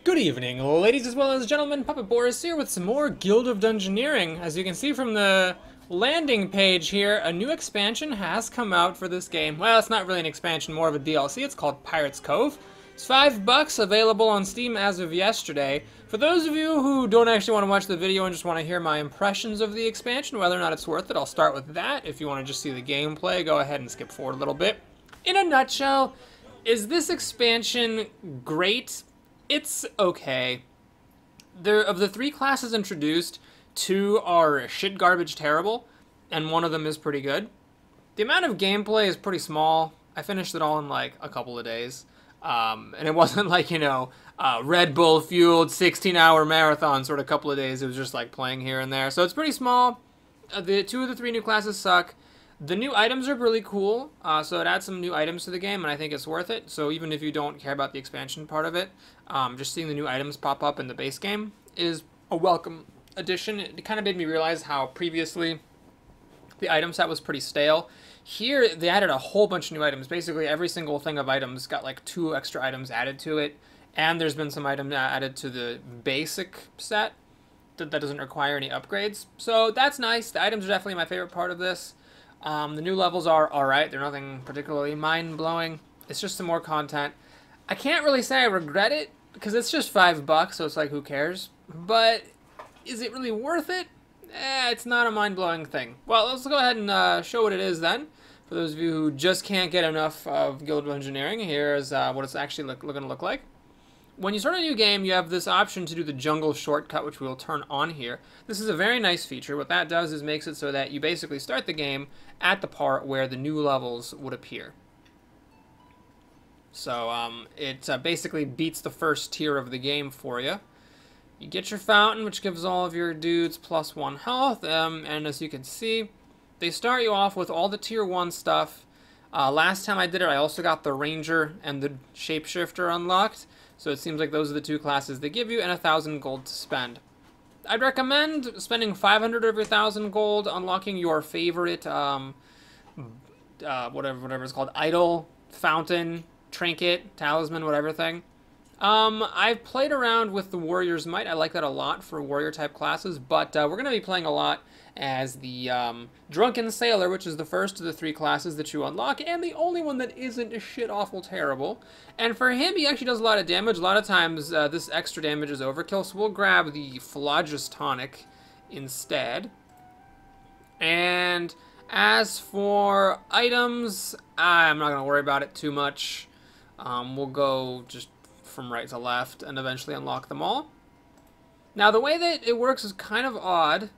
Good evening, ladies as well as gentlemen. Puppet Boris here with some more Guild of Dungeoneering. As you can see from the landing page here, a new expansion has come out for this game. Well, it's not really an expansion, more of a DLC. It's called Pirate's Cove. It's $5 available on Steam as of yesterday. For those of you who don't actually want to watch the video and just want to hear my impressions of the expansion, whether or not it's worth it, I'll start with that. If you want to just see the gameplay, go ahead and skip forward a little bit. In a nutshell, is this expansion great? It's okay. Of the 3 classes introduced, 2 are shit garbage terrible, and 1 of them is pretty good. The amount of gameplay is pretty small. I finished it all in like a couple of days. And it wasn't like, Red Bull fueled 16-hour marathon sort of couple of days. It was just like playing here and there. So it's pretty small. The 2 of the 3 new classes suck. The new items are really cool, so it adds some new items to the game, and I think it's worth it. So even if you don't care about the expansion part of it, just seeing the new items pop up in the base game is a welcome addition. It kind of made me realize how previously the item set was pretty stale. Here, they added a whole bunch of new items. Basically, every single thing of items got like 2 extra items added to it, and there's been some items added to the basic set that doesn't require any upgrades. So that's nice. The items are definitely my favorite part of this. The new levels are alright. They're nothing particularly mind-blowing. It's just some more content. I can't really say I regret it, because it's just $5, so it's like, who cares? But is it really worth it? It's not a mind-blowing thing. Well, let's go ahead and show what it is then. For those of you who just can't get enough of Guild of Dungeoneering, here's what it's actually going to look like. When you start a new game, you have this option to do the jungle shortcut, which we will turn on here. This is a very nice feature. What that does is makes it so that you basically start the game at the part where the new levels would appear. So it basically beats the first tier of the game for you. You get your fountain, which gives all of your dudes +1 health, and as you can see, they start you off with all the tier 1 stuff. Last time I did it, I also got the ranger and the shapeshifter unlocked. So it seems like those are the 2 classes they give you, and 1,000 gold to spend. I'd recommend spending 500 of your 1,000 gold unlocking your favorite, whatever it's called, idol, fountain, trinket, talisman, whatever thing. I've played around with the Warrior's Might. I like that a lot for warrior type classes, but we're going to be playing a lot as the Drunken Sailor, which is the first of the 3 classes that you unlock, and the only one that isn't shit awful terrible. And for him, he actually does a lot of damage. A lot of times, this extra damage is overkill, so we'll grab the Phlogiston Tonic instead. And as for items, I'm not going to worry about it too much. We'll go just from right to left and eventually unlock them all. Now, the way that it works is kind of odd.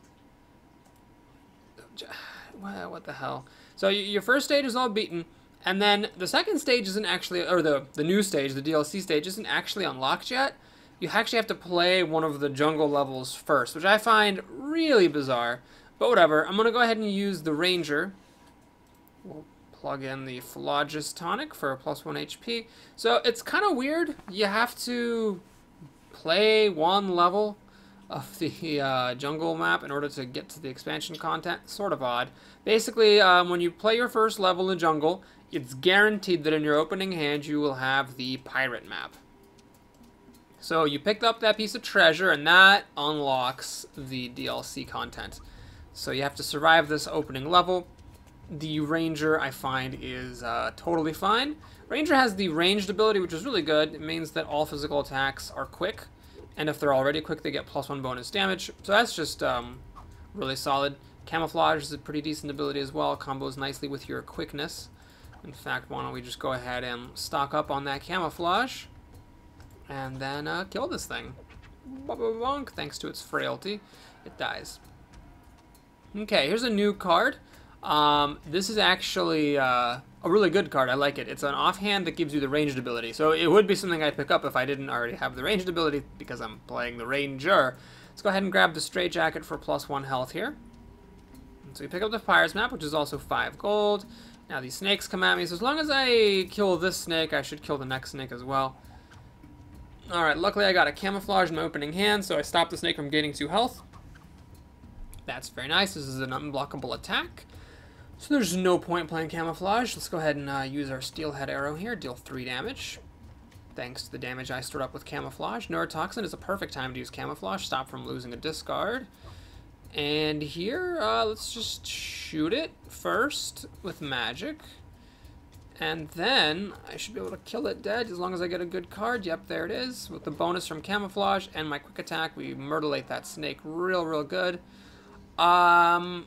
What the hell? So your first stage is all beaten, and then the second stage isn't actually, or the new stage, the DLC stage, isn't actually unlocked yet. You actually have to play one of the jungle levels first, which I find really bizarre. But whatever, I'm going to go ahead and use the ranger. We'll plug in the Phlogiston Tonic for a +1 HP. So it's kind of weird. You have to play one level of the jungle map in order to get to the expansion content. Sort of odd. Basically, when you play your first level in the jungle, it's guaranteed that in your opening hand you will have the pirate map. So you picked up that piece of treasure, and that unlocks the DLC content. So you have to survive this opening level. The ranger, I find, is totally fine. Ranger has the ranged ability, which is really good. It means that all physical attacks are quick, and if they're already quick, they get +1 bonus damage. So that's just really solid. Camouflage is a pretty decent ability as well. It combos nicely with your quickness. In fact, why don't we just go ahead and stock up on that camouflage, and then kill this thing. Bonk. Thanks to its frailty, it dies. Okay, here's a new card. This is actually a really good card. I like it. It's an offhand that gives you the ranged ability. So it would be something I'd pick up if I didn't already have the ranged ability, because I'm playing the ranger. Let's go ahead and grab the straight jacket for +1 health here. And so you pick up the pirate's map, which is also 5 gold. Now these snakes come at me, so as long as I kill this snake, I should kill the next snake as well. Alright, luckily I got a camouflage in my opening hand, so I stopped the snake from gaining 2 health. That's very nice. This is an unblockable attack. So there's no point playing camouflage. Let's go ahead and use our steelhead arrow here. Deal 3 damage. thanks to the damage I stored up with Camouflage. Neurotoxin is a perfect time to use Camouflage, stop from losing a discard. And here, let's just shoot it first with magic. And then I should be able to kill it dead as long as I get a good card. Yep, there it is. With the bonus from Camouflage and my quick attack, we murderate that snake real good. Honestly,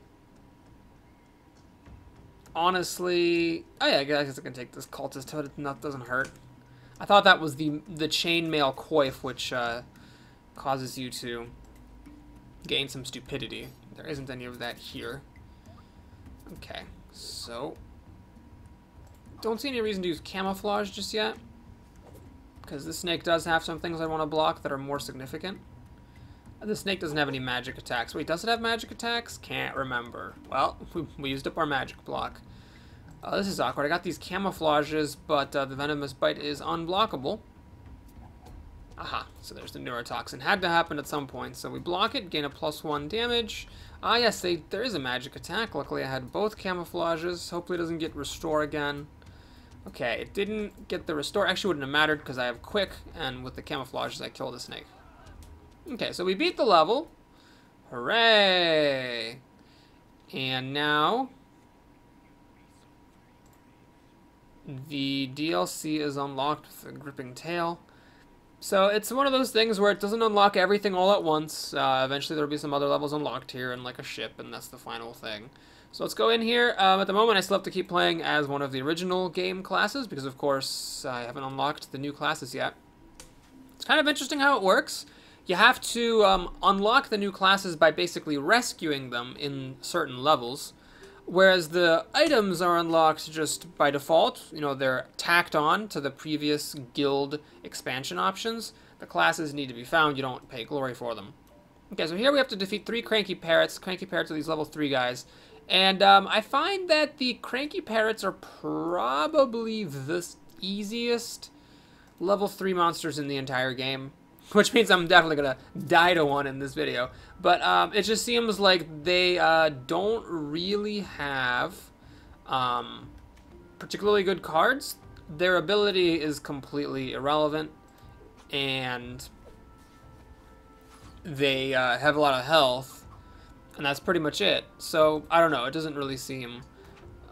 oh yeah, I guess I can take this cultist hood. It doesn't hurt. I thought that was the chainmail coif, which causes you to gain some stupidity. There isn't any of that here. Okay, so don't see any reason to use Camouflage just yet, because this snake does have some things I want to block that are more significant. The snake doesn't have any magic attacks. Wait, does it have magic attacks? Can't remember. Well, we used up our magic block. This is awkward. I got these camouflages, but the venomous bite is unblockable. Aha, so there's the neurotoxin. Had to happen at some point. So we block it, gain a +1 damage. Ah, yes, there is a magic attack. Luckily, I had both camouflages. Hopefully it doesn't get restore again. Okay, it didn't get the restore. Actually, wouldn't have mattered because I have quick, and with the camouflages, I killed the snake. Okay, so we beat the level. Hooray! And now the DLC is unlocked with a gripping tail. So it's one of those things where it doesn't unlock everything all at once. Eventually there'll be some other levels unlocked here and like a ship, and that's the final thing. So let's go in here. At the moment I still have to keep playing as one of the original game classes because of course I haven't unlocked the new classes yet. It's kind of interesting how it works. You have to unlock the new classes by basically rescuing them in certain levels, whereas the items are unlocked just by default. You know, they're tacked on to the previous guild expansion options. The classes need to be found. You don't pay glory for them. Okay, so here we have to defeat 3 cranky parrots. Cranky parrots are these level 3 guys. And I find that the cranky parrots are probably the easiest level 3 monsters in the entire game. Which means I'm definitely going to die to one in this video. But it just seems like they don't really have particularly good cards. Their ability is completely irrelevant. And they have a lot of health. And that's pretty much it. So, I don't know. It doesn't really seem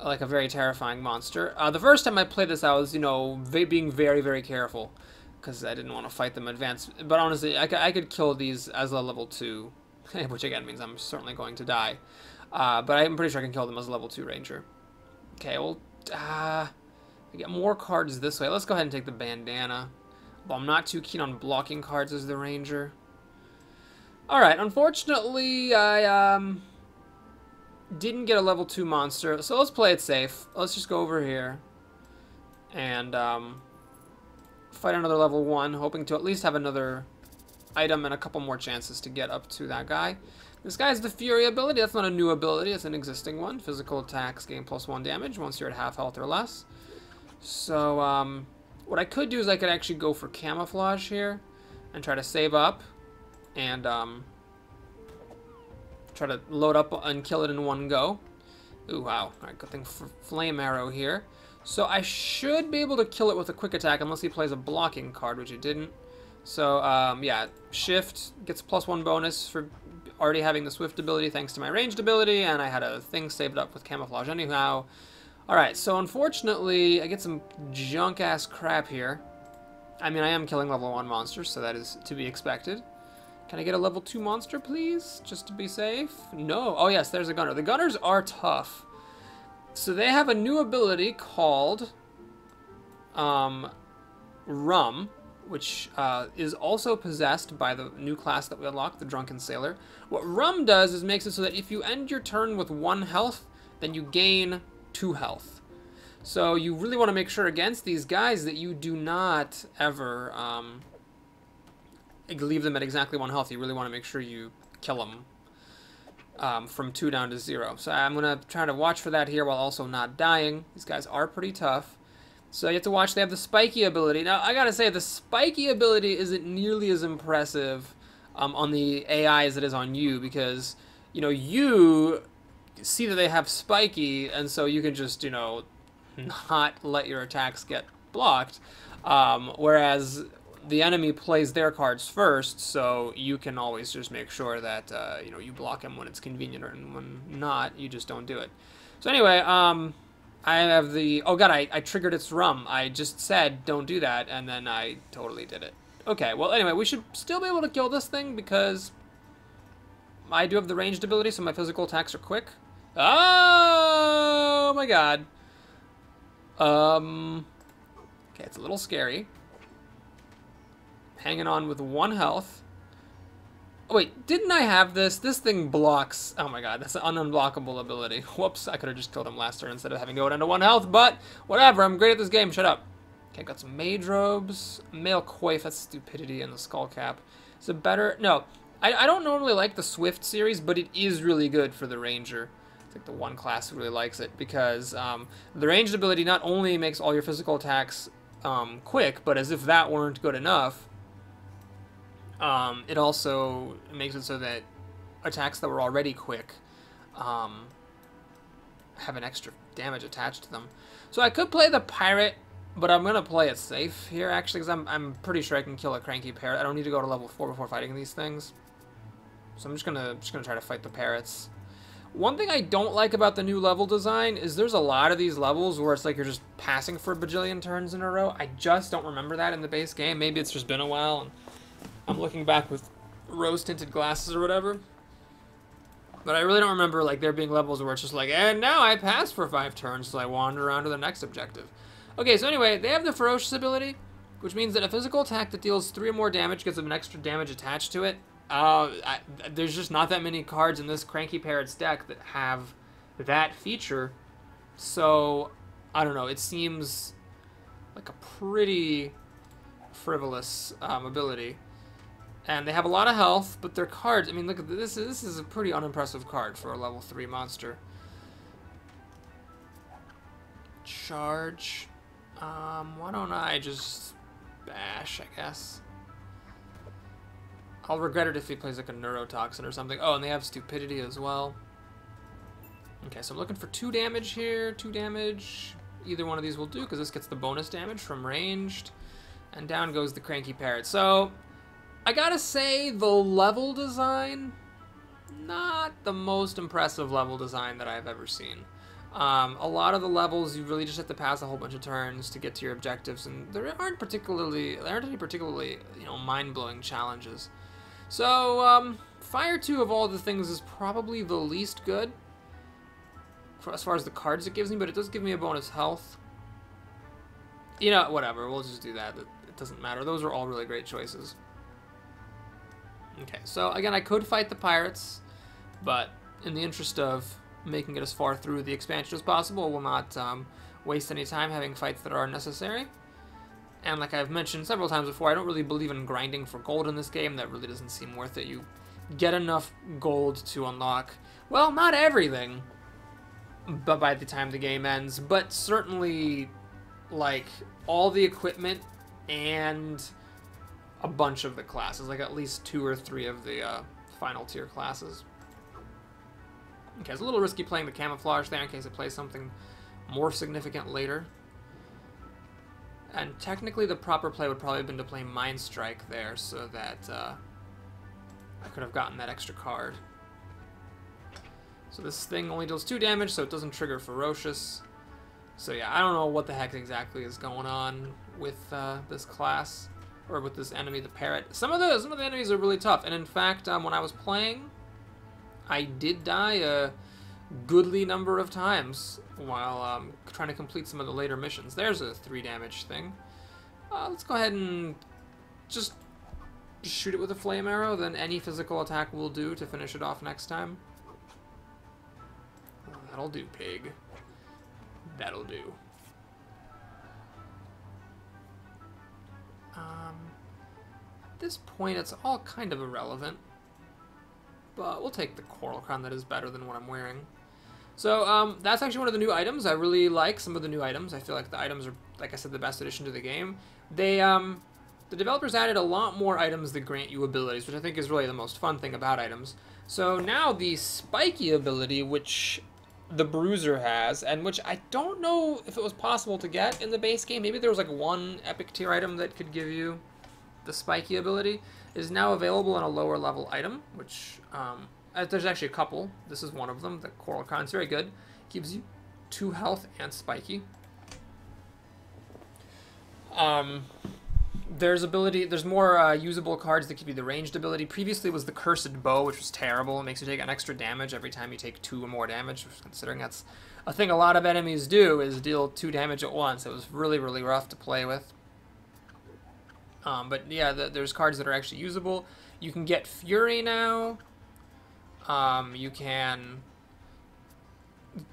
like a very terrifying monster. The first time I played this, I was, you know, being very careful, because I didn't want to fight them in advance. But honestly, I could kill these as a level 2, which again means I'm certainly going to die. But I'm pretty sure I can kill them as a level 2 ranger. Okay, well, I get more cards this way. Let's go ahead and take the bandana. But I'm not too keen on blocking cards as the ranger. Alright, unfortunately, I didn't get a level 2 monster. So let's play it safe. Let's just go over here and fight another level 1, hoping to at least have another item and a couple more chances to get up to that guy. This guy has the Fury ability. That's not a new ability. It's an existing one. Physical attacks gain +1 damage once you're at half health or less. So, what I could do is I could actually go for Camouflage here and try to save up and try to load up and kill it in one go. Ooh, wow. Alright, good thing for Flame Arrow here. So I should be able to kill it with a quick attack unless he plays a blocking card, which he didn't. So, yeah, Shift gets +1 bonus for already having the Swift ability thanks to my ranged ability, and I had a thing saved up with Camouflage anyhow. Alright, so unfortunately, I get some junk-ass crap here. I mean, I am killing level 1 monsters, so that is to be expected. Can I get a level 2 monster, please? Just to be safe? No. Oh, yes, there's a gunner. The gunners are tough. So they have a new ability called Rum, which is also possessed by the new class that we unlocked, the Drunken Sailor. What Rum does is makes it so that if you end your turn with 1 health, then you gain 2 health. So you really want to make sure against these guys that you do not ever leave them at exactly 1 health. You really want to make sure you kill them from 2 down to 0. So I'm going to try to watch for that here while also not dying. These guys are pretty tough. So you have to watch. They have the spiky ability. Now, I got to say, the spiky ability isn't nearly as impressive on the AI as it is on you, because, you know, you see that they have spiky, and so you can just, you know, not let your attacks get blocked. Whereas the enemy plays their cards first, so you can always just make sure that you know, you block him when it's convenient, and when not, you just don't do it. So anyway, I have the... Oh god, I triggered its rum. I just said don't do that, and then I totally did it. Okay, well anyway, we should still be able to kill this thing because I do have the ranged ability, so my physical attacks are quick. Oh my god. Okay, it's a little scary. Hanging on with 1 health. Oh, wait, didn't I have this? This thing blocks. Oh my god, that's an unblockable ability. Whoops, I could have just killed him last turn instead of having to go down to 1 health, but whatever, I'm great at this game, shut up. Okay, got some mage robes. Male coif, that's stupidity, and the skull cap. Is it better? No, I don't normally like the Swift series, but it is really good for the ranger. I think the one class who really likes it because the ranged ability not only makes all your physical attacks quick, but as if that weren't good enough, it also makes it so that attacks that were already quick have an extra damage attached to them. So I could play the pirate, but I'm going to play it safe here, actually, because I'm pretty sure I can kill a cranky parrot. I don't need to go to level 4 before fighting these things. So I'm just gonna try to fight the parrots. One thing I don't like about the new level design is there's a lot of these levels where it's like you're just passing for a bajillion turns in a row. I just don't remember that in the base game. Maybe it's just been a while, and I'm looking back with rose-tinted glasses or whatever. But I really don't remember like there being levels where it's just like, and now I pass for 5 turns, so I wander around to the next objective. Okay, so anyway, they have the ferocious ability, which means that a physical attack that deals 3 or more damage gets an extra damage attached to it. There's just not that many cards in this Cranky Parrot's deck that have that feature, so I don't know, it seems like a pretty frivolous ability. And they have a lot of health, but their cards, I mean, look at this. This is a pretty unimpressive card for a level 3 monster. Charge. Why don't I just bash, I guess? I'll regret it if he plays like a neurotoxin or something. Oh, and they have stupidity as well. Okay, so I'm looking for 2 damage here. 2 damage. Either one of these will do, because this gets the bonus damage from ranged. And down goes the Cranky Parrot. So, I gotta say, the level design, not the most impressive level design that I've ever seen. A lot of the levels, you really just have to pass a whole bunch of turns to get to your objectives, and there aren't any particularly, you know, mind-blowing challenges. So, Fire 2 of all the things is probably the least good, as far as the cards it gives me, but it does give me a bonus health. You know, whatever, we'll just do that. It doesn't matter. Those are all really great choices. Okay, so again, I could fight the pirates, but in the interest of making it as far through the expansion as possible, we'll not waste any time having fights that are unnecessary. And like I've mentioned several times before, I don't really believe in grinding for gold in this game. That really doesn't seem worth it. You get enough gold to unlock, well, not everything, but by the time the game ends, but certainly like all the equipment and a bunch of the classes, like at least 2 or 3 of the final tier classes. Okay, it's a little risky playing the camouflage there in case it plays something more significant later. And technically the proper play would probably have been to play Mind Strike there so that I could have gotten that extra card. So this thing only deals 2 damage, so it doesn't trigger Ferocious. So yeah, I don't know what the heck exactly is going on with this class, or with this enemy, the parrot. Some of the enemies are really tough, and in fact, when I was playing, I did die a goodly number of times while trying to complete some of the later missions. There's a 3 damage thing. Let's go ahead and just shoot it with a flame arrow, then any physical attack will do to finish it off next time. Oh, that'll do, pig. That'll do. At this point, it's all kind of irrelevant, but we'll take the coral crown. That is better than what I'm wearing. So that's actually one of the new items. I really like some of the new items. I feel like the items are, like I said, the best addition to the game. They, the developers added a lot more items that grant you abilities, which I think is really the most fun thing about items. So now the spiky ability, which the Bruiser has, and which I don't know if it was possible to get in the base game. Maybe there was like one epic tier item that could give you the spiky ability. Is now available in a lower level item, which there's actually a couple. This is one of them. The Coral Crown is very good. Gives you 2 health and spiky. There's more usable cards that give you the ranged ability. Previously was the Cursed Bow, which was terrible. It makes you take an extra damage every time you take 2 or more damage, considering that's a thing a lot of enemies do, is deal 2 damage at once. It was really, really rough to play with. But yeah, there's cards that are actually usable. You can get Fury now.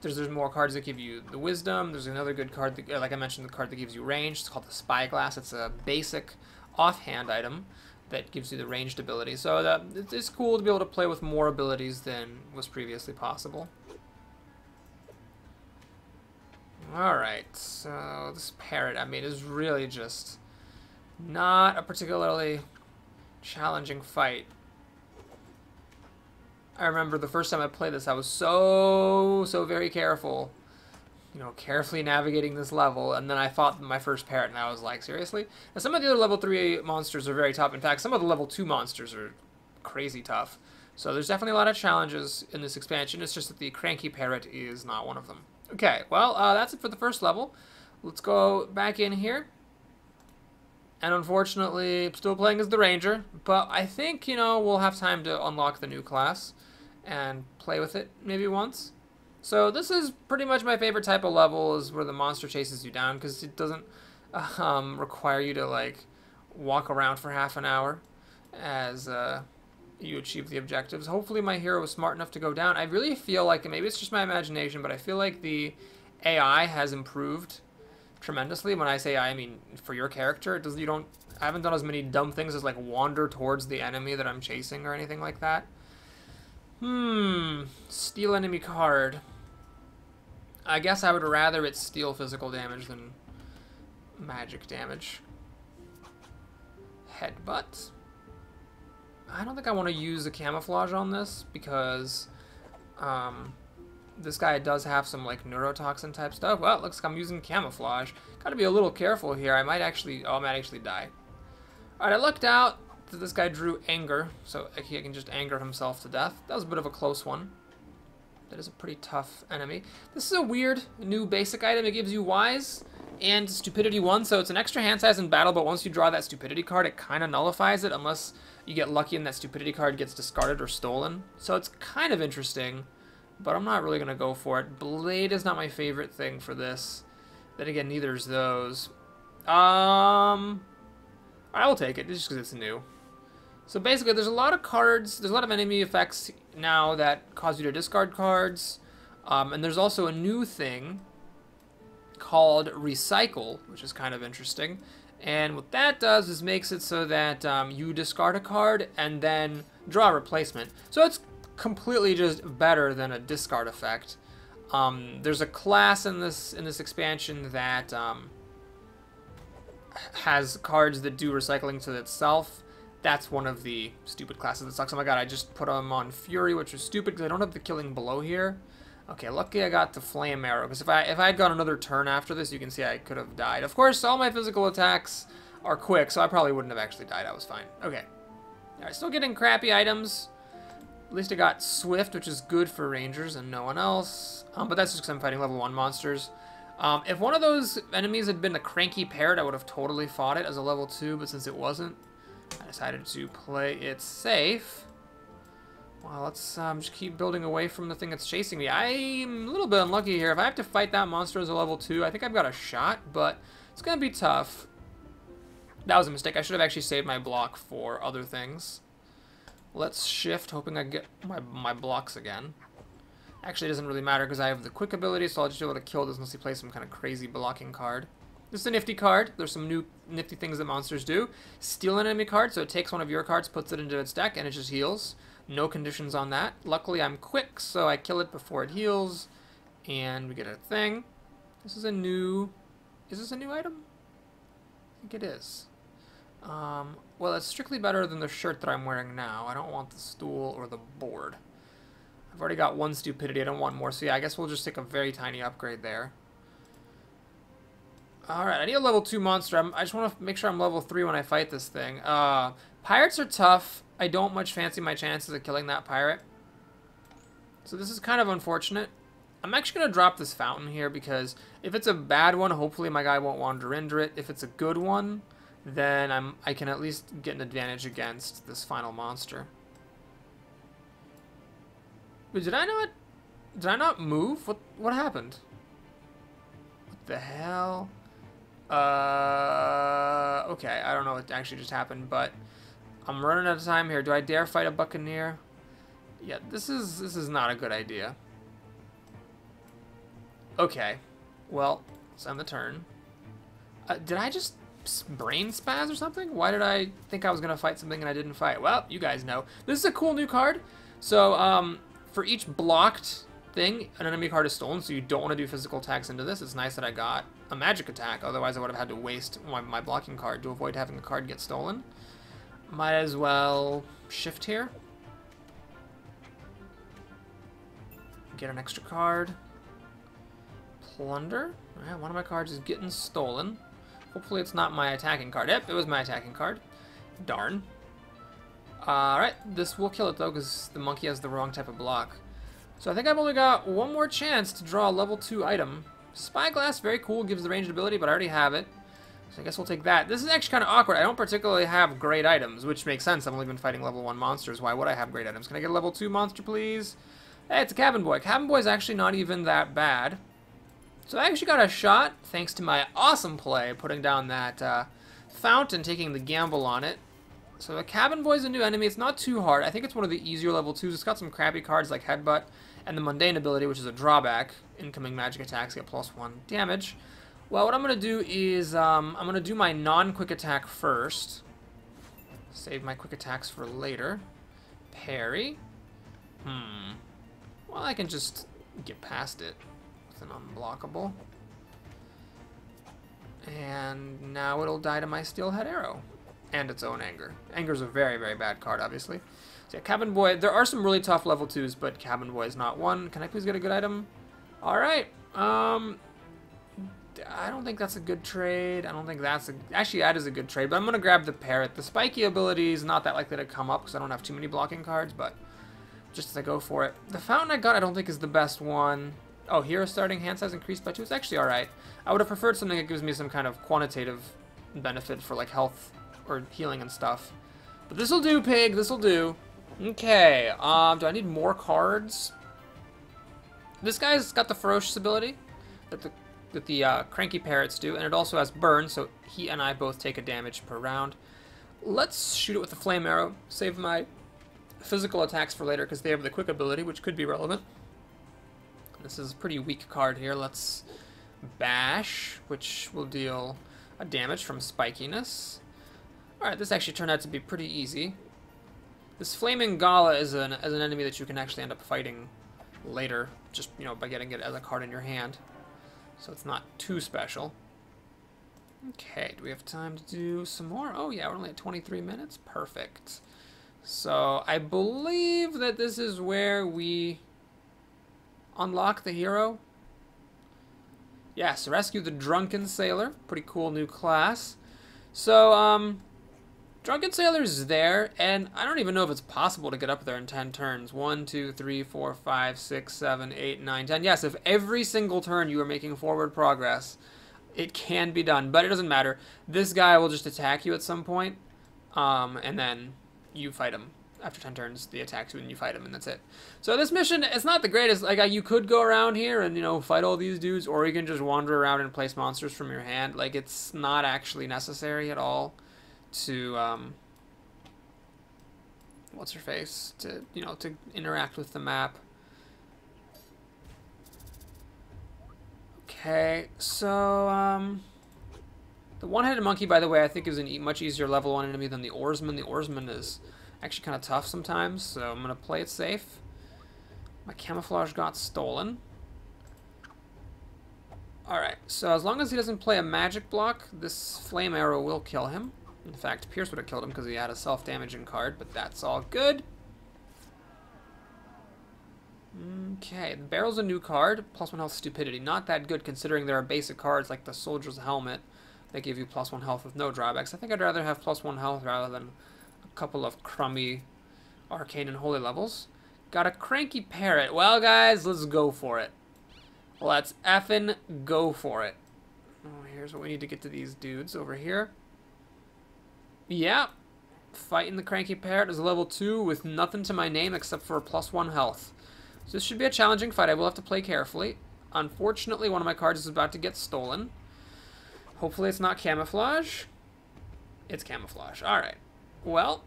There's more cards that give you the Wisdom. There's another good card, that, like I mentioned, the card that gives you range. It's called the Spyglass. It's a basic offhand item that gives you the ranged ability. So it's cool to be able to play with more abilities than was previously possible. Alright, so this parrot, I mean, is really just not a particularly challenging fight. I remember the first time I played this, I was so very careful. You know, carefully navigating this level, and then I fought my first parrot, and I was like, seriously? Now, some of the other level 3 monsters are very tough. In fact, some of the level 2 monsters are crazy tough. So there's definitely a lot of challenges in this expansion. It's just that the cranky parrot is not one of them. Okay, well, that's it for the first level. Let's go back in here. And unfortunately, I'm still playing as the Ranger, but I think, you know, we'll have time to unlock the new class and play with it maybe once. So this is pretty much my favorite type of level, is where the monster chases you down, because it doesn't require you to, like, walk around for half an hour as you achieve the objectives. Hopefully my hero was smart enough to go down. I really feel like, maybe it's just my imagination, but I feel like the AI has improved tremendously. When I say I mean for your character. I haven't done as many dumb things as like wander towards the enemy that I'm chasing or anything like that. Steal enemy card. I guess I would rather it steal physical damage than magic damage. Headbutt. I don't think I want to use a camouflage on this because this guy does have some like neurotoxin type stuff. Well, it looks like I'm using camouflage. Gotta be a little careful here. I might actually die. Alright, I lucked out that this guy drew anger, so he can just anger himself to death. That was a bit of a close one. That is a pretty tough enemy. This is a weird new basic item. It gives you Wise and Stupidity 1, so it's an extra hand size in battle, but once you draw that Stupidity card, it kind of nullifies it unless you get lucky and that Stupidity card gets discarded or stolen. So it's kind of interesting, but I'm not really going to go for it. Blade is not my favorite thing for this. Then again, neither is those. I will take it just because it's new. So basically, there's a lot of cards, there's a lot of enemy effects now that cause you to discard cards. And there's also a new thing called Recycle, which is kind of interesting. And what that does is makes it so that you discard a card and then draw a replacement. So it's completely just better than a discard effect. There's a class in this expansion that has cards that do recycling to itself. That's one of the stupid classes that sucks. Oh my god, I just put them on Fury, which is stupid because I don't have the Killing Blow here. Okay, lucky I got the Flame Arrow, because if I had gone another turn after this, you can see I could have died. Of course, all my physical attacks are quick, so I probably wouldn't have actually died. I was fine. Okay. Alright, still getting crappy items. At least I got Swift, which is good for Rangers and no one else. But that's just because I'm fighting level 1 monsters. If one of those enemies had been the Cranky Parrot, I would have totally fought it as a level 2, but since it wasn't, I decided to play it safe. Well, let's just keep building away from the thing that's chasing me. I'm a little bit unlucky here. If I have to fight that monster as a level 2, I think I've got a shot, but it's going to be tough. That was a mistake. I should have actually saved my block for other things. Let's shift, hoping I get my blocks again. Actually, it doesn't really matter because I have the quick ability, so I'll just be able to kill this unless he plays some kind of crazy blocking card. This is a nifty card. There's some new nifty things that monsters do. Steal an enemy card, so it takes one of your cards, puts it into its deck, and it just heals. No conditions on that. Luckily, I'm quick, so I kill it before it heals, and we get a thing. This is a new... Is this a new item? I think it is. Well, it's strictly better than the shirt that I'm wearing now. I don't want the stool or the board. I've already got 1 stupidity. I don't want more. So yeah, I guess we'll just take a very tiny upgrade there. Alright, I need a level 2 monster. I just want to make sure I'm level 3 when I fight this thing. Pirates are tough. I don't much fancy my chances of killing that pirate. So this is kind of unfortunate. I'm actually going to drop this fountain here because if it's a bad one, hopefully my guy won't wander into it. If it's a good one, then I can at least get an advantage against this final monster. But did I not move? What happened? What the hell? Okay, I don't know what actually just happened, but I'm running out of time here. Do I dare fight a buccaneer? Yeah, this is not a good idea. Okay, well, let's end the turn. Did I just brain spaz or something? Why did I think I was gonna fight something and I didn't fight? Well, you guys know. This is a cool new card. So, for each blocked thing, an enemy card is stolen, so you don't want to do physical attacks into this. It's nice that I got a magic attack, otherwise I would have had to waste my blocking card to avoid having a card get stolen. Might as well shift here. Get an extra card. Plunder. Alright, one of my cards is getting stolen. Hopefully it's not my attacking card. Yep, it was my attacking card. Darn. Alright, this will kill it though, because the monkey has the wrong type of block. So I think I've only got one more chance to draw a level 2 item. Spyglass, very cool, gives the ranged ability, but I already have it. So I guess we'll take that. This is actually kind of awkward. I don't particularly have great items, which makes sense. I've only been fighting level 1 monsters. Why would I have great items? Can I get a level 2 monster, please? Hey, it's a cabin boy. Cabin boy's actually not even that bad. So I actually got a shot, thanks to my awesome play, putting down that fountain, taking the gamble on it. So the cabin boy's a new enemy. It's not too hard. I think it's one of the easier level 2s. It's got some crappy cards like Headbutt and the mundane ability, which is a drawback. Incoming magic attacks get +1 damage. Well, what I'm going to do is I'm going to do my non-quick attack first. Save my quick attacks for later. Parry. Well, I can just get past it with an unblockable. And now it'll die to my steelhead arrow. And its own anger. Anger's a very, very bad card, obviously. So yeah, Cabin Boy, there are some really tough level 2s, but Cabin Boy is not one. Can I please get a good item? Alright, I don't think that's a good trade. I don't think that's a... Actually, that is a good trade, but I'm going to grab the parrot. The spiky ability is not that likely to come up because I don't have too many blocking cards, but just as I go for it. The fountain I got I don't think is the best one. Oh, hero starting hand size increased by 2. It's actually alright. I would have preferred something that gives me some kind of quantitative benefit for like health or healing and stuff. But this'll do, pig. This'll do. Okay. Do I need more cards? This guy's got the ferocious ability that the cranky parrots do, and it also has burn, so he and I both take a damage per round. Let's shoot it with the flame arrow. Save my physical attacks for later because they have the quick ability, which could be relevant. This is a pretty weak card here. Let's bash, which will deal a damage from spikiness. Alright, this actually turned out to be pretty easy. This Flaming Gala is an enemy that you can actually end up fighting later, just, you know, by getting it as a card in your hand. So it's not too special. Okay, do we have time to do some more? Oh yeah, we're only at 23 minutes. Perfect. So I believe that this is where we unlock the hero. Yeah, so rescue the Drunken Sailor. Pretty cool new class. So, Drunken Sailor's there, and I don't even know if it's possible to get up there in 10 turns. 1, 2, 3, 4, 5, 6, 7, 8, 9, 10. Yes, if every single turn you are making forward progress, it can be done, but it doesn't matter. This guy will just attack you at some point, and then you fight him. After 10 turns, they attack you and you fight him, and that's it. So this mission, it's not the greatest. Like, you could go around here and, you know, fight all these dudes, or you can just wander around and place monsters from your hand. Like, it's not actually necessary at all to, what's her face? To, you know, to interact with the map. Okay, so, the one-headed monkey, by the way, I think is a much easier level 1 enemy than the oarsman. The oarsman is actually kind of tough sometimes, so I'm going to play it safe. My camouflage got stolen. Alright, so as long as he doesn't play a magic block, this flame arrow will kill him. In fact, Pierce would have killed him because he had a self-damaging card, but that's all good. Okay, the barrel's a new card. +1 health stupidity. Not that good considering there are basic cards like the soldier's helmet that give you +1 health with no drawbacks. I think I'd rather have +1 health rather than a couple of crummy arcane and holy levels. Got a cranky parrot. Well, guys, let's go for it. Let's effing go for it. Oh, here's what we need to get to these dudes over here. Yeah. Fighting the cranky parrot is a level 2 with nothing to my name except for a +1 health. So this should be a challenging fight. I will have to play carefully. Unfortunately, one of my cards is about to get stolen. Hopefully it's not camouflage. It's camouflage. Alright. Well,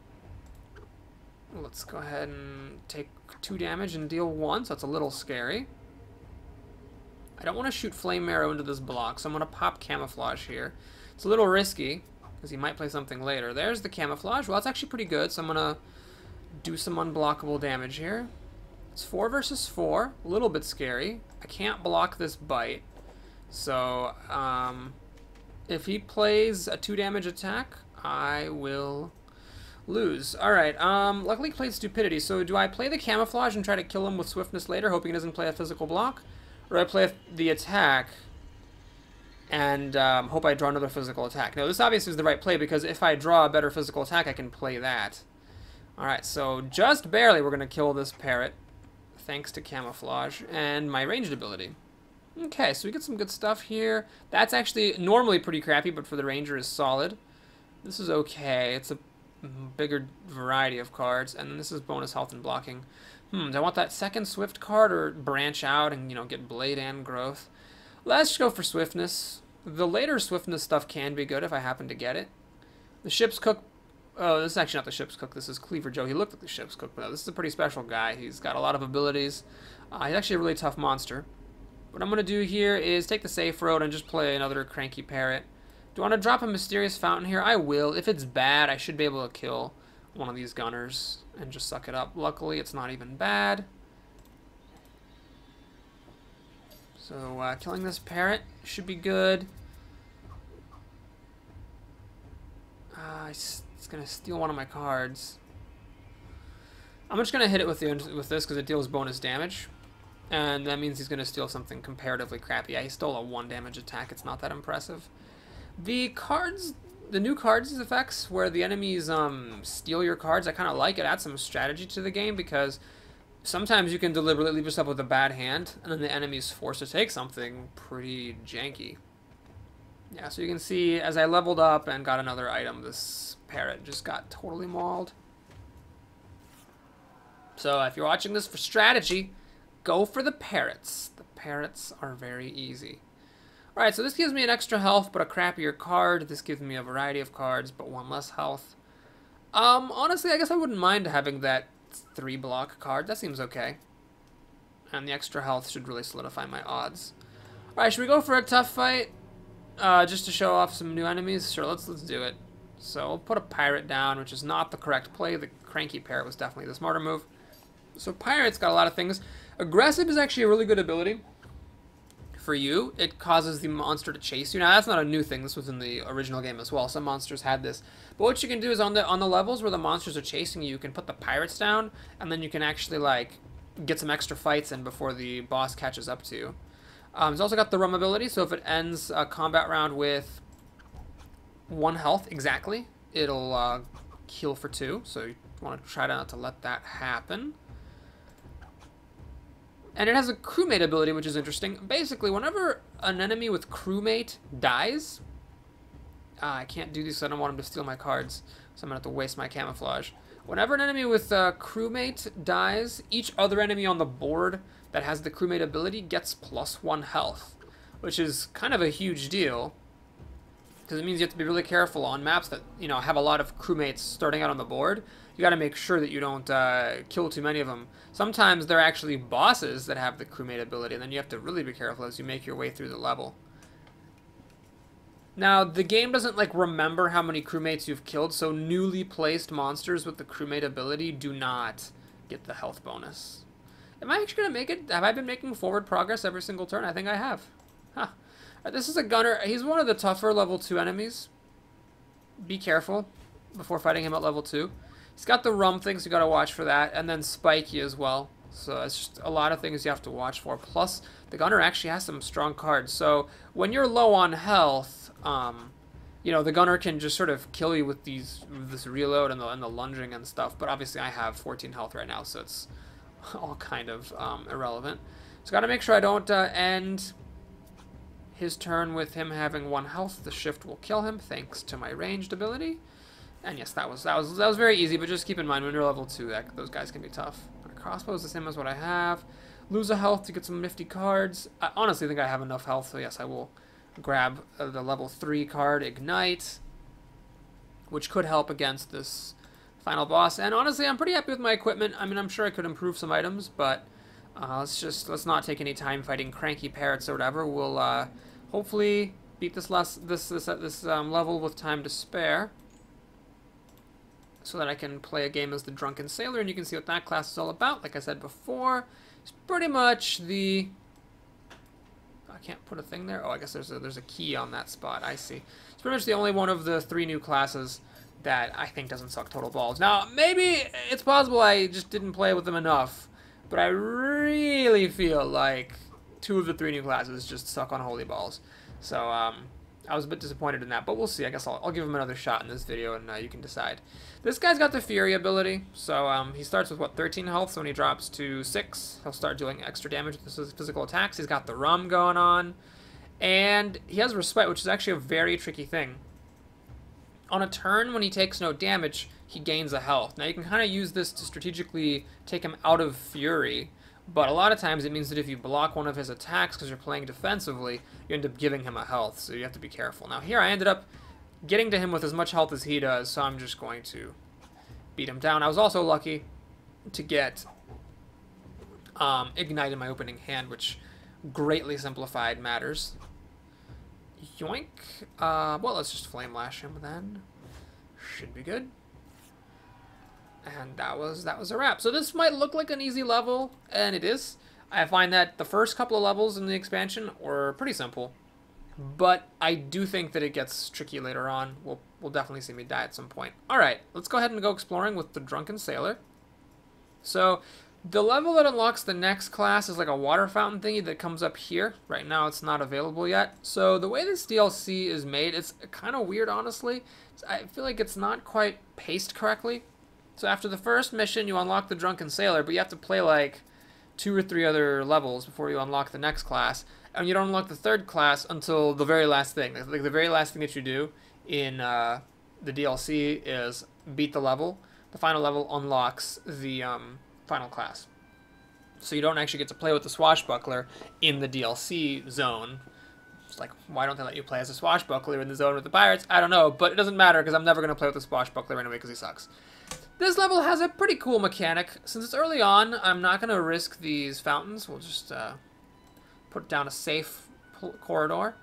let's go ahead and take 2 damage and deal 1, so that's a little scary. I don't want to shoot flame arrow into this block, so I'm going to pop camouflage here. It's a little risky, because he might play something later. There's the camouflage. Well, that's actually pretty good, so I'm going to do some unblockable damage here. It's 4 versus 4, a little bit scary. I can't block this bite, so if he plays a 2 damage attack, I will lose. Alright, luckily he played stupidity, so do I play the camouflage and try to kill him with swiftness later, hoping he doesn't play a physical block? Or do I play the attack and hope I draw another physical attack? No, this obviously is the right play, because if I draw a better physical attack, I can play that. Alright, so just barely we're going to kill this parrot, thanks to camouflage and my ranged ability. Okay, so we get some good stuff here. That's actually normally pretty crappy, but for the ranger is solid. This is okay. It's a bigger variety of cards, and then this is bonus health and blocking. Do I want that second swift card or branch out and, you know, get blade and growth? Let's go for swiftness. The later swiftness stuff can be good if I happen to get it. The ship's cook. Oh, this is actually not the ship's cook. This is Cleaver Joe. He looked like the ship's cook, but this is a pretty special guy. He's got a lot of abilities. He's actually a really tough monster. What I'm going to do here is take the safe road and just play another cranky parrot. Do I want to drop a mysterious fountain here? I will. If it's bad, I should be able to kill one of these gunners and just suck it up. Luckily, it's not even bad. So, killing this parrot should be good. It's going to steal one of my cards. I'm just going to hit it with this because it deals bonus damage. And that means he's going to steal something comparatively crappy. Yeah, he stole a 1 damage attack. It's not that impressive. The new cards effects where the enemies steal your cards, I kind of like it. Adds some strategy to the game, because sometimes you can deliberately leave yourself with a bad hand, and then the enemy's forced to take something pretty janky. Yeah, so you can see as I leveled up and got another item, this parrot just got totally mauled. So if you're watching this for strategy, go for the parrots. The parrots are very easy. Alright, so this gives me an extra health, but a crappier card. This gives me a variety of cards, but 1 less health. Honestly, I guess I wouldn't mind having that 3 block card. That seems okay. And the extra health should really solidify my odds. Alright, should we go for a tough fight? Just to show off some new enemies? Sure, let's do it. So we'll put a pirate down, which is not the correct play. The cranky parrot was definitely the smarter move. So pirate's got a lot of things. Aggressive is actually a really good ability for you. It causes the monster to chase you. Now that's not a new thing. This was in the original game as well. Some monsters had this. But what you can do is on the levels where the monsters are chasing you, you can put the pirates down, and then you can actually like get some extra fights in before the boss catches up to you. It's also got the rum ability, so if it ends a combat round with 1 health exactly, it'll heal for 2. So you want to try not to let that happen. And it has a crewmate ability, which is interesting. Basically, whenever an enemy with crewmate dies... I can't do this because I don't want him to steal my cards, so I'm going to have to waste my camouflage. Whenever an enemy with crewmate dies, each other enemy on the board that has the crewmate ability gets +1 health, which is kind of a huge deal, because it means you have to be really careful on maps that, you know, have a lot of crewmates starting out on the board. You got to make sure that you don't kill too many of them. Sometimes they're actually bosses that have the crewmate ability, and then you have to really be careful as you make your way through the level. Now, the game doesn't like remember how many crewmates you've killed, so newly placed monsters with the crewmate ability do not get the health bonus. Am I actually going to make it? Have I been making forward progress every single turn? I think I have. Huh. This is a gunner. He's one of the tougher level 2 enemies. Be careful before fighting him at level 2. He's got the rum things, you got to watch for that, and then spiky as well. So it's just a lot of things you have to watch for. Plus, the gunner actually has some strong cards. So when you're low on health, you know, the gunner can just sort of kill you with this reload and the lunging and stuff. But obviously, I have 14 health right now, so it's all kind of irrelevant. So got to make sure I don't end his turn with him having 1 health. The shift will kill him thanks to my ranged ability. And yes, that was very easy. But just keep in mind when you're level 2, those guys can be tough. Crossbow is the same as what I have. Lose a health to get some nifty cards. I honestly think I have enough health, so yes, I will grab the level 3 card, Ignite, which could help against this final boss. And honestly, I'm pretty happy with my equipment. I mean, I'm sure I could improve some items, but let's not take any time fighting cranky parrots or whatever. We'll hopefully beat this level with time to spare, so that I can play a game as the Drunken Sailor, and you can see what that class is all about. Like I said before, it's pretty much the... I can't put a thing there? Oh, I guess there's a key on that spot. I see. It's pretty much the only one of the 3 new classes that I think doesn't suck total balls. Now, maybe it's possible I just didn't play with them enough, but I really feel like 2 of the 3 new classes just suck on holy balls. So, I was a bit disappointed in that, but we'll see. I guess I'll give him another shot in this video, and you can decide. This guy's got the Fury ability, so he starts with, what, 13 health, so when he drops to 6, he'll start doing extra damage with his physical attacks. He's got the Rum going on, and he has Respite, which is actually a very tricky thing. On a turn, when he takes no damage, he gains a health. Now, you can kind of use this to strategically take him out of Fury, but a lot of times it means that if you block one of his attacks because you're playing defensively, you end up giving him a health, so you have to be careful. Now here I ended up getting to him with as much health as he does, so I'm just going to beat him down. I was also lucky to get Ignite in my opening hand, which greatly simplified matters. Yoink. Well, let's just Flame Lash him then. Should be good. And that was a wrap. So this might look like an easy level, and it is. I find that the first couple of levels in the expansion were pretty simple, but I do think that it gets tricky later on. We'll definitely see me die at some point. All right, let's go ahead and go exploring with the Drunken Sailor. So the level that unlocks the next class is like a water fountain thingy that comes up here. Right now it's not available yet. So the way this DLC is made, it's kind of weird, honestly. I feel like it's not quite paced correctly. So after the first mission, you unlock the Drunken Sailor, but you have to play like 2 or 3 other levels before you unlock the next class. And you don't unlock the 3rd class until the very last thing. Like the very last thing that you do in the DLC is beat the level. The final level unlocks the final class. So you don't actually get to play with the Swashbuckler in the DLC zone. It's like, why don't they let you play as a Swashbuckler in the zone with the pirates? I don't know, but it doesn't matter because I'm never going to play with the Swashbuckler anyway because he sucks. This level has a pretty cool mechanic. Since it's early on, I'm not going to risk these fountains. We'll just put down a safe corridor.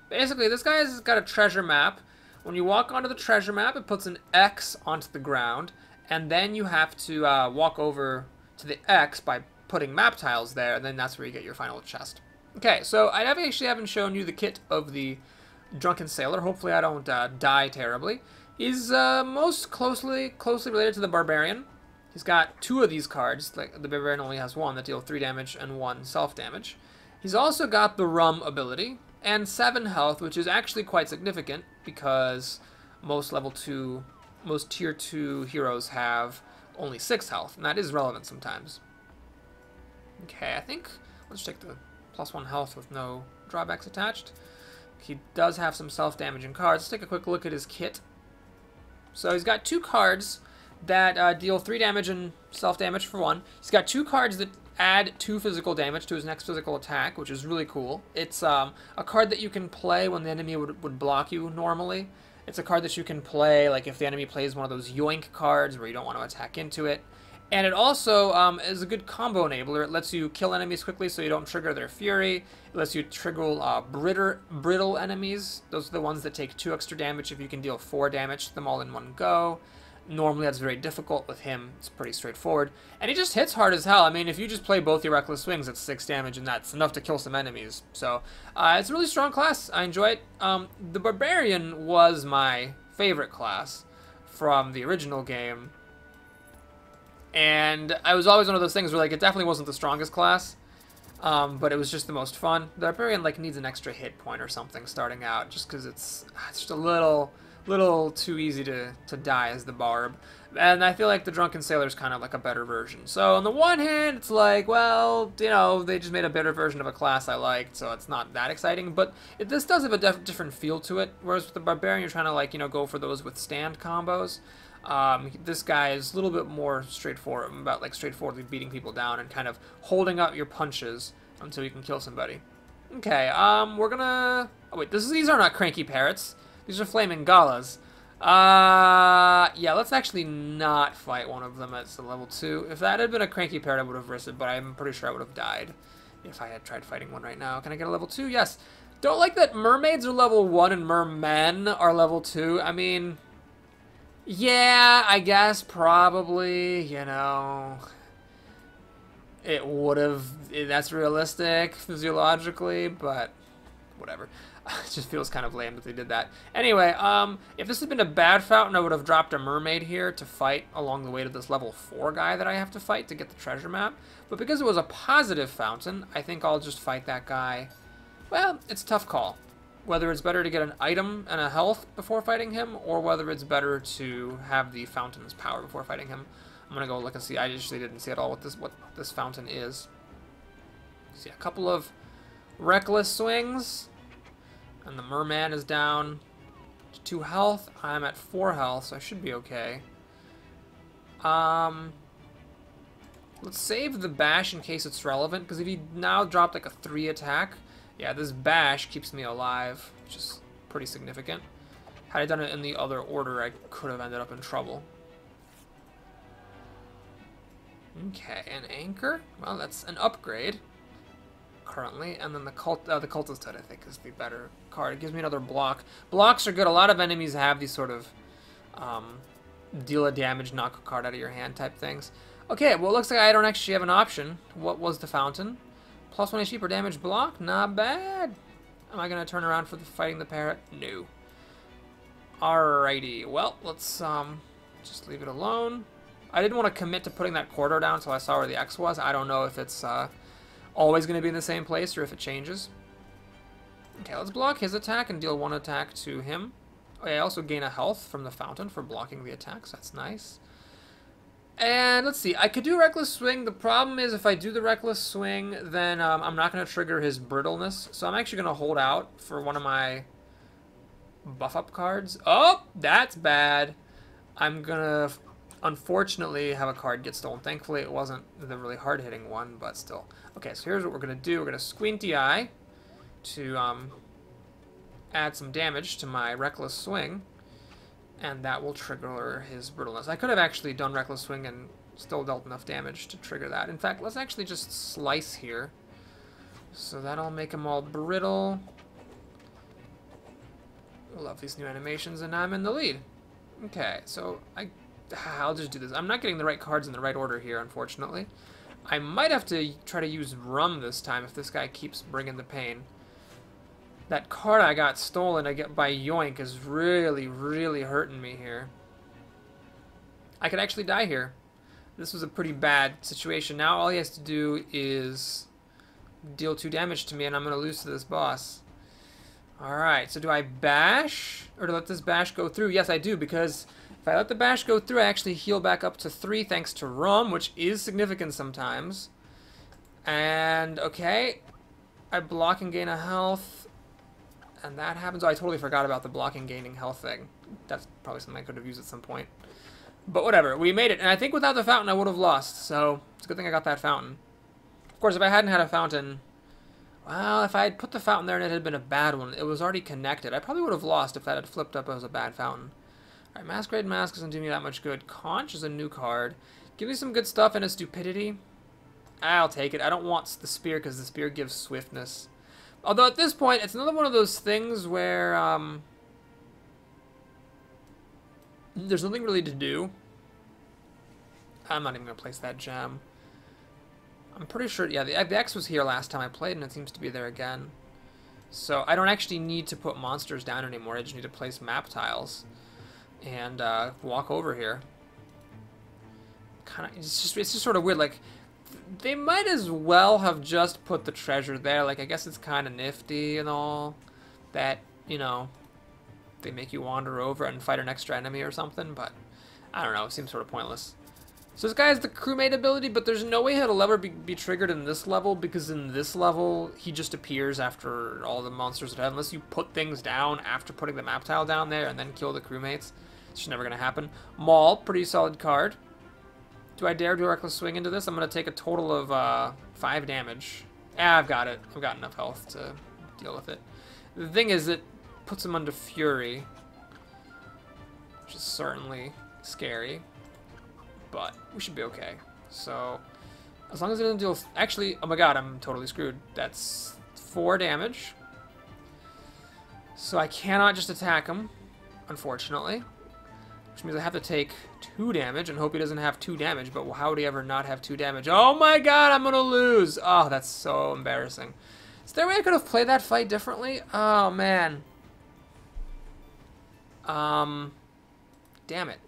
Basically, this guy's got a treasure map. When you walk onto the treasure map, it puts an X onto the ground, and then you have to walk over to the X by putting map tiles there, and then that's where you get your final chest. Okay, so I actually haven't shown you the kit of the Drunken Sailor. Hopefully I don't die terribly. He's most closely related to the Barbarian. He's got 2 of these cards. Like the Barbarian only has 1 that deal 3 damage and 1 self-damage. He's also got the Rum ability and 7 health, which is actually quite significant because most tier 2 heroes have only 6 health, and that is relevant sometimes. Okay, I think let's take the +1 health with no drawbacks attached. He does have some self-damaging cards. Let's take a quick look at his kit. So he's got 2 cards that deal 3 damage and self-damage for 1. He's got 2 cards that add 2 physical damage to his next physical attack, which is really cool. It's a card that you can play when the enemy would block you normally. It's a card that you can play like if the enemy plays one of those yoink cards where you don't want to attack into it. And it also is a good combo enabler. It lets you kill enemies quickly so you don't trigger their fury. It lets you trigger brittle enemies. Those are the ones that take 2 extra damage if you can deal 4 damage to them all in one go. Normally that's very difficult. With him, it's pretty straightforward. And he just hits hard as hell. I mean, if you just play both your Reckless Swings, it's 6 damage, and that's enough to kill some enemies. So it's a really strong class. I enjoy it. The Barbarian was my favorite class from the original game. And I was always one of those things where, like, it definitely wasn't the strongest class, but it was just the most fun. The Barbarian, like, needs an extra hit point or something starting out, just because it's just a little too easy to die as the Barb. And I feel like the Drunken Sailor is kind of like a better version. So on the one hand, it's like, well, you know, they just made a better version of a class I liked, so it's not that exciting. But this does have a different feel to it. Whereas with the Barbarian, you're trying to, like, you know, go for those withstand combos. This guy is a little bit more straightforward, about like straightforwardly beating people down and kind of holding up your punches until you can kill somebody. Okay, we're gonna... Oh wait, these are not cranky parrots. These are flaming galas. Yeah, let's actually not fight one of them at level 2. If that had been a cranky parrot, I would have risked it, but I'm pretty sure I would have died if I had tried fighting one right now. Can I get a level 2? Yes. Don't like that mermaids are level 1 and mermen are level 2. I mean... yeah, I guess probably, you know, it would have, that's realistic physiologically, but whatever. It just feels kind of lame that they did that. Anyway, if this had been a bad fountain, I would have dropped a mermaid here to fight along the way to this level 4 guy that I have to fight to get the treasure map. But because it was a positive fountain, I think I'll just fight that guy. Well, it's a tough call. Whether it's better to get an item and a health before fighting him, or whether it's better to have the fountain's power before fighting him. I'm gonna go look and see. I actually didn't see at all what this fountain is. See a couple of reckless swings, and the merman is down to 2 health. I'm at 4 health, so I should be okay. Let's save the bash in case it's relevant, because if he now dropped like a 3 attack. Yeah, this bash keeps me alive, which is pretty significant. Had I done it in the other order, I could have ended up in trouble. Okay, an anchor. Well, that's an upgrade currently, and then the cultist head, I think, is the better card. It gives me another block. Blocks are good. A lot of enemies have these sort of deal a damage, knock a card out of your hand type things. Okay, well, it looks like I don't actually have an option. What was the fountain? Plus 1 HP per damage block? Not bad. Am I going to turn around for fighting the parrot? No. Alrighty. Well, let's just leave it alone. I didn't want to commit to putting that corridor down until I saw where the X was. I don't know if it's always going to be in the same place or if it changes. Okay, let's block his attack and deal 1 attack to him. Oh, I also gain a health from the fountain for blocking the attacks. That's nice. And let's see, I could do Reckless Swing. The problem is if I do the Reckless Swing, then I'm not going to trigger his brittleness. So I'm actually going to hold out for one of my buff-up cards. Oh, that's bad. I'm going to, unfortunately, have a card get stolen. Thankfully, it wasn't the really hard-hitting one, but still. Okay, so here's what we're going to do. We're going to Squinty Eye to add some damage to my Reckless Swing. And that will trigger his brittleness. I could have actually done Reckless Swing and still dealt enough damage to trigger that. In fact, let's actually just slice here. So that'll make him all brittle. Love these new animations, and I'm in the lead. Okay, so I'll just do this. I'm not getting the right cards in the right order here, unfortunately. I might have to try to use Rum this time if this guy keeps bringing the pain. That card I got stolen by Yoink is really, really hurting me here. I could actually die here. This was a pretty bad situation. Now all he has to do is deal 2 damage to me, and I'm going to lose to this boss. Alright, so do I bash? Or do I let this bash go through? Yes, I do, because if I let the bash go through, I actually heal back up to 3 thanks to Rum, which is significant sometimes. And, okay, I block and gain a health. And that happens. Oh, I totally forgot about the blocking gaining health thing. That's probably something I could have used at some point. But whatever, we made it. And I think without the fountain I would have lost. So it's a good thing I got that fountain. Of course, if I hadn't had a fountain... Well, if I had put the fountain there and it had been a bad one, it was already connected. I probably would have lost if that had flipped up as a bad fountain. Alright, Masquerade Mask doesn't do me that much good. Conch is a new card. Give me some good stuff and a Stupidity. I'll take it. I don't want the Spear because the Spear gives swiftness. Although at this point, it's another one of those things where there's nothing really to do. I'm not even going to place that gem. I'm pretty sure, yeah, the X was here last time I played, and it seems to be there again. So I don't actually need to put monsters down anymore. I just need to place map tiles and walk over here. kind of, it's just sort of weird. Like, they might as well have just put the treasure there. Like, I guess it's kind of nifty and all that, you know, they make you wander over and fight an extra enemy or something, but I don't know, it seems sort of pointless. So this guy has the crewmate ability, but there's no way he'll ever be triggered in this level, because in this level, he just appears after all the monsters are dead, unless you put things down after putting the map tile down there and then kill the crewmates. It's just never going to happen. Maul, pretty solid card. Do I dare do a reckless swing into this? I'm going to take a total of 5 damage. Ah, I've got it. I've got enough health to deal with it. The thing is, it puts him under Fury, which is certainly scary, but we should be okay. So, as long as it doesn't deal... Actually, oh my god, I'm totally screwed. That's 4 damage. So I cannot just attack him, unfortunately. Which means I have to take 2 damage and hope he doesn't have 2 damage. But how would he ever not have 2 damage? Oh my god, I'm gonna lose! Oh, that's so embarrassing. Is there a way I could have played that fight differently? Oh, man. Damn it.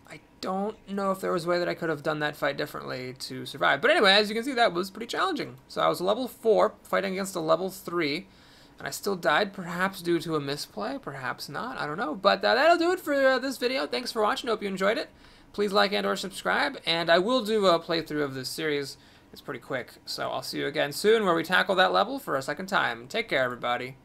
I don't know if there was a way that I could have done that fight differently to survive. But anyway, as you can see, that was pretty challenging. So I was level 4, fighting against a level 3. And I still died, perhaps due to a misplay, perhaps not, I don't know. But that'll do it for this video. Thanks for watching, hope you enjoyed it. Please like and or subscribe, and I will do a playthrough of this series. It's pretty quick, so I'll see you again soon where we tackle that level for a second time. Take care, everybody.